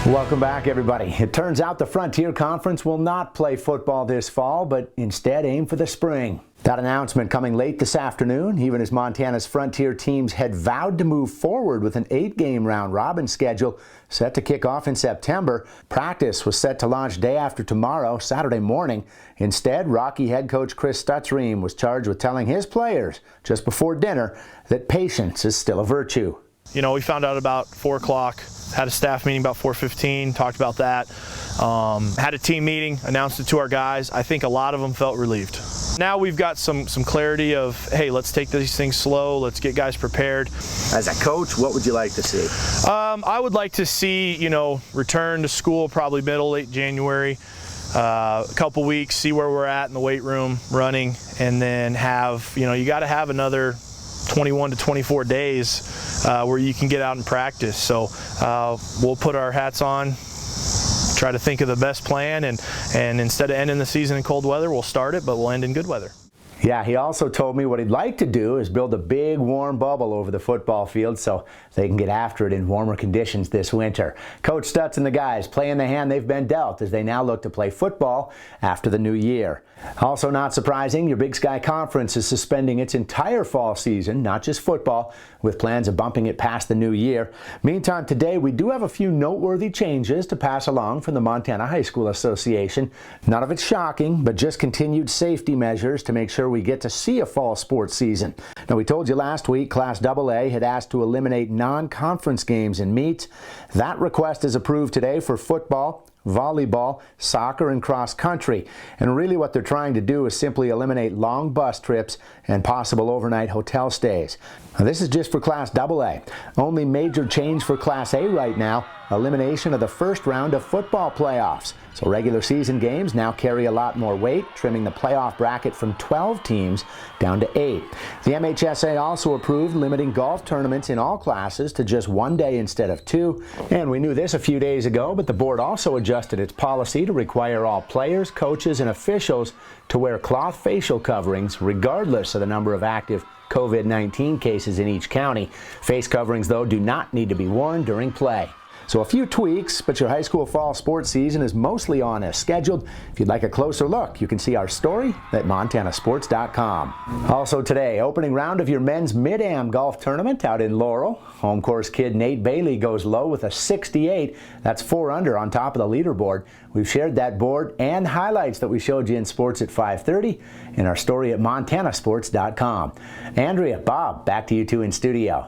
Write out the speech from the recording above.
Welcome back, everybody. It turns out the Frontier Conference will not play football this fall, but instead aim for the spring. That announcement coming late this afternoon, even as Montana's Frontier teams had vowed to move forward with an 8-game round-robin schedule set to kick off in September. Practice was set to launch day after tomorrow, Saturday morning. Instead, Rocky head coach Chris Stutzriem was charged with telling his players just before dinner that patience is still a virtue. You know, we found out about 4 o'clock, had a staff meeting about 4:15, talked about that, had a team meeting, announced it to our guys. I think a lot of them felt relieved. Now we've got some clarity of, hey, let's take these things slow, let's get guys prepared. As a coach, what would you like to see? I would like to see, return to school probably late January. A couple weeks, see where we're at in the weight room, running, and then have, you got to have another 21 to 24 days where you can get out and practice. So we'll put our hats on, try to think of the best plan, and instead of ending the season in cold weather, we'll start it, but we'll end in good weather. Yeah, he also told me what he'd like to do is build a big warm bubble over the football field so they can get after it in warmer conditions this winter. Coach Stutz and the guys playing the hand they've been dealt as they now look to play football after the new year. Also not surprising, your Big Sky Conference is suspending its entire fall season, not just football, with plans of bumping it past the new year. Meantime, today we do have a few noteworthy changes to pass along from the Montana High School Association. None of it's shocking, but just continued safety measures to make sure we get to see a fall sports season. Now, we told you last week Class AA had asked to eliminate non-conference games and meets. That request is approved today for football, volleyball, soccer, and cross country. And really what they're trying to do is simply eliminate long bus trips and possible overnight hotel stays. Now, this is just for Class AA. Only major change for Class A right now, elimination of the first round of football playoffs. So regular season games now carry a lot more weight, trimming the playoff bracket from 12 teams down to 8. The MHSA also approved limiting golf tournaments in all classes to just 1 day instead of 2. And we knew this a few days ago, but the board also adjusted its policy to require all players, coaches, and officials to wear cloth facial coverings regardless of the number of active COVID-19 cases in each county. Face coverings, though, do not need to be worn during play. So a few tweaks, but your high school fall sports season is mostly on as scheduled. If you'd like a closer look, you can see our story at montanasports.com. Also today, opening round of your men's Mid-Am golf tournament out in Laurel. Home course kid Nate Bailey goes low with a 68. That's 4 under on top of the leaderboard. We've shared that board and highlights that we showed you in sports at 5:30 in our story at montanasports.com. Andrea, Bob, back to you two in studio.